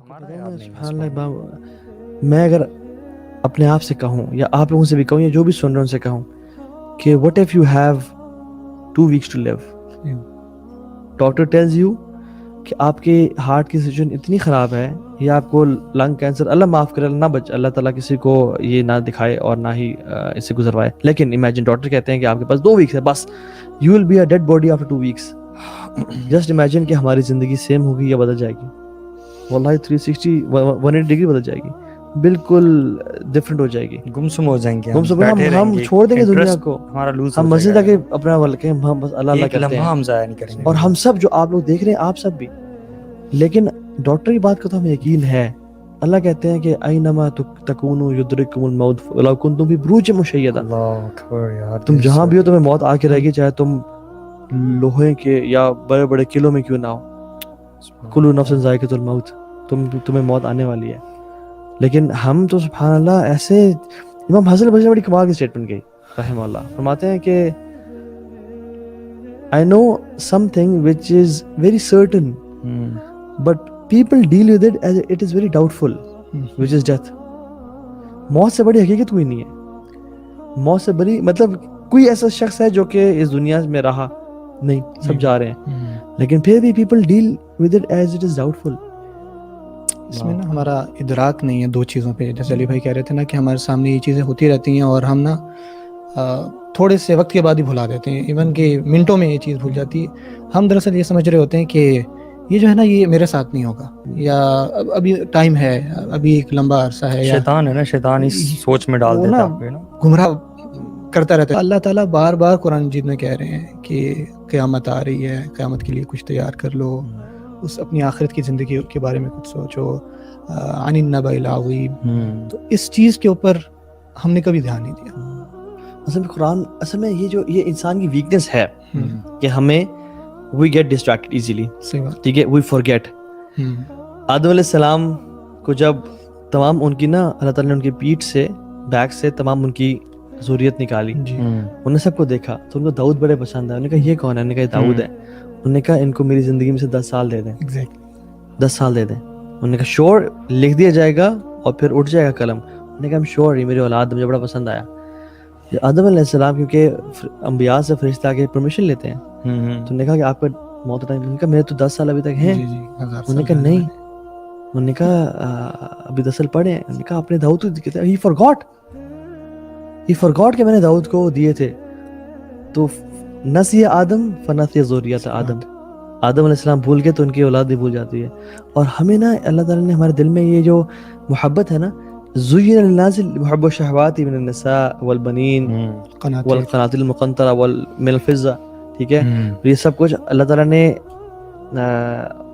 سبحان اللہ. میں اگر اپنے آپ سے کہوں یا آپ لوگوں سے بھی کہوں یا جو بھی سن رہے ہیں ان سے کہوں کہ what if you have 2 weeks to live, doctor tells you کہ آپ کے ہارٹ کی سچویشن اتنی خراب ہے یا آپ کو لنگ کینسر, اللہ معاف کرے, اللہ نہ بچ, اللہ تعالیٰ کسی کو یہ نہ دکھائے اور نہ ہی اس سے گزروائے, لیکن امیجن ڈاکٹر کہتے ہیں کہ آپ کے پاس 2 ویکس ہے بس, you will be a dead body after 2 weeks. Just imagine کہ ہماری زندگی سیم ہوگی یا بدل جائے گی. واللہ 360 180 ڈگری بدل جائے گی, بالکل ڈفرینٹ ہو جائے گی, گمسم ہو جائیں گے, ہم چھوڑ دیں گے دنیا کو, ہم مسجد آ کے اپنا کہ ہم بس اللہ اللہ کرتے ہیں, ہم ضائع نہیں کریں گے. اور ہم سب جو آپ لوگ دیکھ رہے ہیں آپ سب بھی, لیکن ڈاکٹر کی بات کا تو ہمیں یقین ہے. اللہ کہتے ہیں کہ اینما تکونوا یدرککم الموت ولو کنتم فی بروج مشیدہ, تم جہاں بھی ہو تمہیں موت آ کے رہے گی, چاہے تم لوہے کے یا بڑے بڑے قلعوں میں کیوں نہ ہو. کلو نفس ذائقۃ الموت, تمہیں موت آنے والی ہے. لیکن ہم تو سبحان اللہ ایسے, امام حسن بصری بڑی کمال کی اسٹیٹمنٹ گئی رحمہ اللہ, فرماتے ہیں کہ I know something which is very certain but people deal with it as it is very doubtful, which is death. موت سے بڑی حقیقت کوئی نہیں ہے. موت سے بڑی مطلب کوئی ایسا شخص ہے جو کہ اس دنیا میں رہا نہیں, سب جا رہے ہیں, لیکن پھر بھی people deal with it as it is doubtful. اس میں نا ہمارا ادراک نہیں ہے 2 چیزوں پہ, جیسے علی بھائی کہہ رہے تھے نا کہ ہمارے سامنے یہ چیزیں ہوتی رہتی ہیں اور ہم نا تھوڑے سے وقت کے بعد ہی بھلا دیتے ہیں, ایون کہ منٹوں میں یہ چیز بھول جاتی ہے. ہم دراصل یہ سمجھ رہے ہوتے ہیں کہ یہ جو ہے نا یہ میرے ساتھ نہیں ہوگا, یا ابھی ٹائم ہے, ابھی ایک لمبا عرصہ ہے. شیطان ہے نا, شیطان اس سوچ میں ڈال دیتا ہے نا, گمراہ کرتا رہتا ہے. اللہ تعالیٰ بار بار قرآن مجید میں کہہ رہے ہیں کہ قیامت آ رہی ہے, قیامت کے لیے کچھ تیار کر لو, اس اپنی آخرت کی زندگی کے بارے میں کچھ سوچو, عن النبأ العظیم. تو اس چیز کے اوپر ہم نے کبھی دھیان نہیں دیا. اصل میں قرآن, اصل میں یہ انسان کی ویکنس ہے کہ ہمیں we get distracted easily, ٹھیک ہے, we forget. آدم علیہ السلام کو جب تمام ان کی نا اللہ تعالیٰ نے ان کی پیٹھ سے, بیک سے تمام ان کی ذریت نکالی, انہوں نے سب کو دیکھا تو ان کو داؤد بڑے پسند آئے. انہوں نے کہا یہ کون ہے؟ انہوں نے کہا یہ داؤد ہے. انہوں نے کہا ان کو میری زندگی میں سے 10 سال دے دیں, 10 سال دے دیں. انہوں نے کہا شور, لکھ دیا جائے گا اور پھر اٹھ جائے گا قلم. انہوں نے کہا ہم شور, یہ میری اولاد مجھے بڑا پسند آیا. آدم علیہ السلام کیونکہ انبیاء سے فرشتہ آگے پرمیشن لیتے ہیں, تو انہوں نے کہا کہ آپ کا موت کا ٹائم, انہوں نے کہا میرے تو 10 سال ابھی تک ہیں. انہوں نے کہا نہیں, انہوں نے کہا ابھی 10 سال پڑھے ہیں. انہوں نے کہا آپ نے داؤد کو کہتے ہیں he forgot کہ میں نے داؤد کو دیے تھے. تو نسی آدم فنسی ذریت آدم, آدم علیہ السلام بھول گئے تو ان کی اولاد بھی بھول جاتی ہے. اور ہمیں نا اللہ تعالیٰ نے ہمارے دل میں یہ جو محبت ہے نا, زُيِّنَ لِلنَّاسِ حُبُّ الشَّهَوَاتِ مِنَ النِّسَاءِ وَالْبَنِينَ وَالْقَنَاطِيرِ الْمُقَنطَرَةِ مِنَ الْفِضَّةِ, ٹھیک ہے, یہ سب کچھ اللہ تعالیٰ نے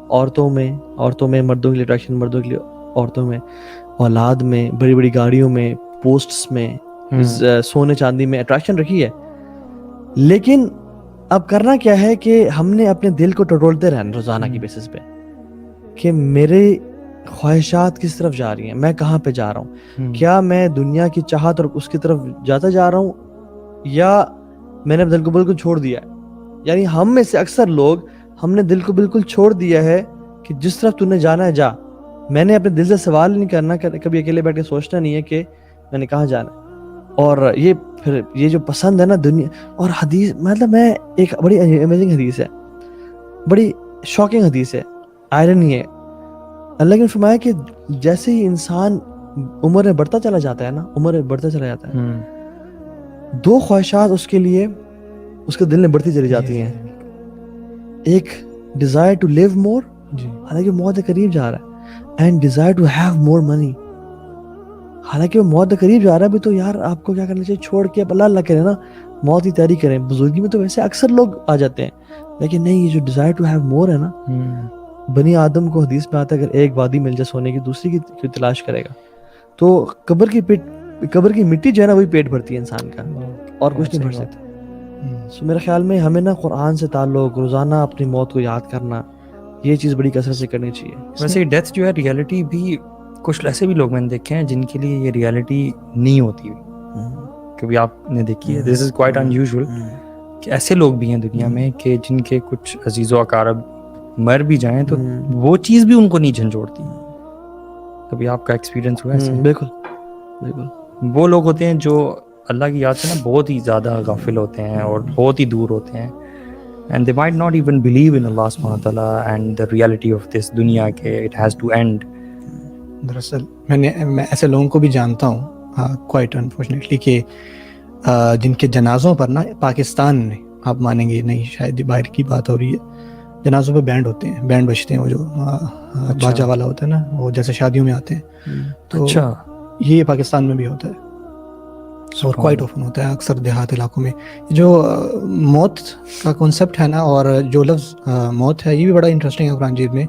عورتوں میں مردوں کے لیے اٹریکشن, مردوں کے لیے عورتوں میں, اولاد میں, بڑی بڑی گاڑیوں میں, پوسٹس میں, سونے چاندی میں اٹریکشن رکھی ہے. لیکن اب کرنا کیا ہے کہ ہم نے اپنے دل کو ٹٹولتے رہنا روزانہ کی بیسس پہ کہ میرے خواہشات کس طرف جا رہی ہیں, میں کہاں پہ جا رہا ہوں, کیا میں دنیا کی چاہت اور اس کی طرف جاتا جا رہا ہوں یا میں نے دل کو بالکل چھوڑ دیا ہے. یعنی ہم میں سے اکثر لوگ, ہم نے دل کو بالکل چھوڑ دیا ہے کہ جس طرف تو نے جانا ہے جا. میں نے اپنے دل سے سوال نہیں کرنا, کبھی اکیلے بیٹھ کے سوچنا نہیں ہے کہ میں نے کہاں جانا ہے. اور یہ پھر یہ جو پسند ہے نا دنیا اور حدیث, مطلب میں ایک بڑی امیزنگ حدیث ہے, بڑی شاکنگ حدیث ہے, آئرنی ہے. اللہ نے فرمایا کہ جیسے ہی انسان عمر میں بڑھتا چلا جاتا ہے نا, عمر میں بڑھتا چلا جاتا ہے, 2 خواہشات اس کے لیے اس کے دل میں بڑھتی چلی جاتی ہیں. ایک ڈیزائر ٹو لیو مور, حالانکہ موت کے قریب جا رہا ہے, and desire to have more money, حالانکہ وہ موت کے قریب جا رہا ہے بھی. تو یار آپ کو کیا کرنا چاہیے, چھوڑ کے اب اللہ اللہ کریں نا, موت کی تیاری کریں. بزرگی میں تو ویسے اکثر لوگ آ جاتے ہیں, لیکن نہیں, یہ جو ڈیزائر ٹو ہیو مور ہے نا, بنی آدم کو حدیث میں آتا ہے اگر ایک وادی مل جائے سونے کی, دوسری کی تلاش کرے گا. تو قبر کی مٹی جو ہے نا وہی پیٹ بھرتی ہے انسان کا, اور کچھ نہیں بھر سکتا. سو میرے خیال میں ہمیں نا قرآن سے تعلق, روزانہ اپنی موت کو یاد کرنا, یہ چیز بڑی کثرت سے کرنی چاہیے. ویسے ڈیتھ جو ہے ریئلٹی بھی, کچھ ایسے بھی لوگ میں نے دیکھے ہیں جن کے لیے یہ ریئلٹی نہیں ہوتی ہوئی, کبھی آپ نے دیکھی ہے, دس از کوائٹ ان یوزول, کہ ایسے لوگ بھی ہیں دنیا میں کہ جن کے کچھ عزیز و اقارب مر بھی جائیں تو وہ چیز بھی ان کو نہیں جھنجھوڑتی. کبھی آپ کا ایکسپیرینس ہوا ایسے؟ بالکل بالکل. وہ لوگ ہوتے ہیں جو اللہ کی یاد سے نا بہت ہی زیادہ غافل ہوتے ہیں اور بہت ہی دور ہوتے ہیں, and they might not even believe in Allah subhanahu wa ta'ala and the reality of this دنیا کہ it has to end. دراصل میں ایسے لوگوں کو بھی جانتا ہوں کوائٹ انفارچونیٹلی کہ جن کے جنازوں پر نا پاکستان میں, آپ مانیں گے نہیں شاید باہر کی بات ہو رہی ہے, جنازوں پہ بینڈ ہوتے ہیں, بینڈ بجتے ہیں, وہ جو باجا والا ہوتا ہے نا, وہ جیسے شادیوں میں آتے ہیں, تو یہ پاکستان میں بھی ہوتا ہے اور کوائٹ اوپن ہوتا ہے اکثر دیہات علاقوں میں. جو موت کا کنسیپٹ ہے نا, اور جو لفظ موت ہے, یہ بھی بڑا انٹرسٹنگ ہے قرآن مجید میں.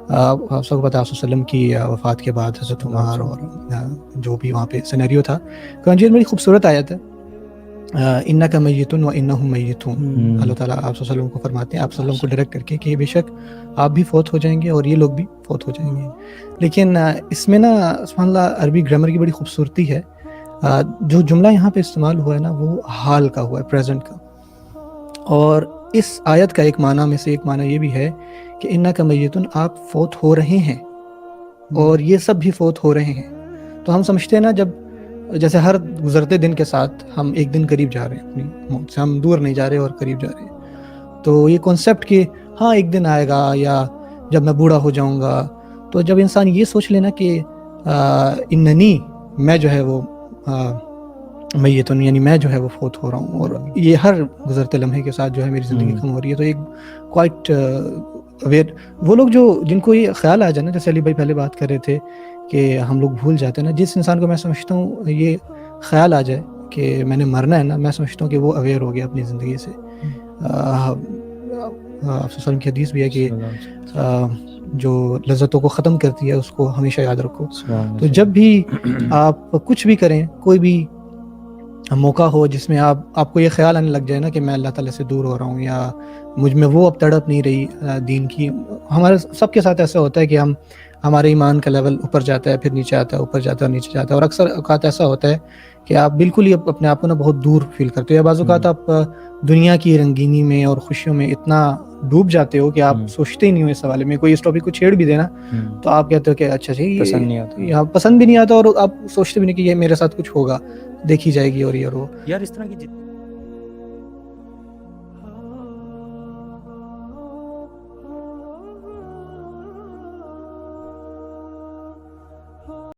آپ سب کو پتہ ہے آپ وسلم کی وفات کے بعد حضرت عمر اور جو بھی وہاں پہ سینیریو تھا, قرآن مجید میں بڑی خوبصورت آیت ہے, انک میت و انہم میتون. اللہ تعالیٰ آپ وسلم کو فرماتے ہیں, آپ وسلم کو ڈائریکٹ کر کے کہ بے شک آپ بھی فوت ہو جائیں گے اور یہ لوگ بھی فوت ہو جائیں گے. لیکن اس میں نا سبحان اللہ عربی گرامر کی بڑی خوبصورتی ہے. جو جملہ یہاں پہ استعمال ہوا ہے نا, وہ حال کا ہوا ہے, پریزنٹ کا. اور اس آیت کا ایک معنی میں سے ایک معنی یہ بھی ہے کہ انک میتون, آپ فوت ہو رہے ہیں اور یہ سب بھی فوت ہو رہے ہیں. تو ہم سمجھتے ہیں نا, جب جیسے ہر گزرتے دن کے ساتھ ہم ایک دن قریب جا رہے ہیں اپنی موت سے, ہم دور نہیں جا رہے اور قریب جا رہے ہیں. تو یہ کنسیپٹ کہ ہاں ایک دن آئے گا یا جب میں بوڑھا ہو جاؤں گا, تو جب انسان یہ سوچ لینا کہ اننی, میں جو ہے وہ میتون, یعنی میں جو ہے وہ فوت ہو رہا ہوں, اور یہ ہر گزرتے لمحے کے ساتھ جو ہے میری زندگی کم ہو رہی ہے. تو ایک کوائٹ اویئر وہ لوگ جو جن کو یہ خیال آ جائے نا, جیسے علی بھائی پہلے بات کر رہے تھے کہ ہم لوگ بھول جاتے ہیں نا, جس انسان کو میں سمجھتا ہوں یہ خیال آ جائے کہ میں نے مرنا ہے نا, میں سمجھتا ہوں کہ وہ اویئر ہو گیا اپنی زندگی سے. آپ وسلم کی حدیث بھی ہے کہ جو لذتوں کو ختم کرتی ہے اس کو ہمیشہ یاد رکھو. تو جب بھی آپ کچھ بھی کریں, کوئی بھی موقع ہو جس میں آپ کو یہ خیال آنے لگ جائے نا کہ میں اللہ تعالیٰ سے دور ہو رہا ہوں, یا مجھ میں وہ اب تڑپ نہیں رہی دین کی. ہمارے سب کے ساتھ ایسا ہوتا ہے کہ ہمارے ایمان کا لیول اوپر جاتا ہے, پھر نیچے آتا ہے, اوپر جاتا ہے اور نیچے جاتا ہے. اور اکثر اوقات ایسا ہوتا ہے کہ آپ بالکل ہی اپنے آپ کو نا بہت دور فیل کرتے ہو, یا بعض اوقات آپ دنیا کی رنگینی میں اور خوشیوں میں اتنا ڈوب جاتے ہو کہ آپ سوچتے ہی نہیں ہو اس حوالے میں. کوئی اس ٹاپک کو چھیڑ بھی دینا تو آپ کہتے ہو کہ اچھا پسند بھی نہیں آتا, اور آپ سوچتے بھی نہیں کہ یہ میرے ساتھ کچھ ہوگا, دیکھی جائے گی اور یہ. یار اس طرح کی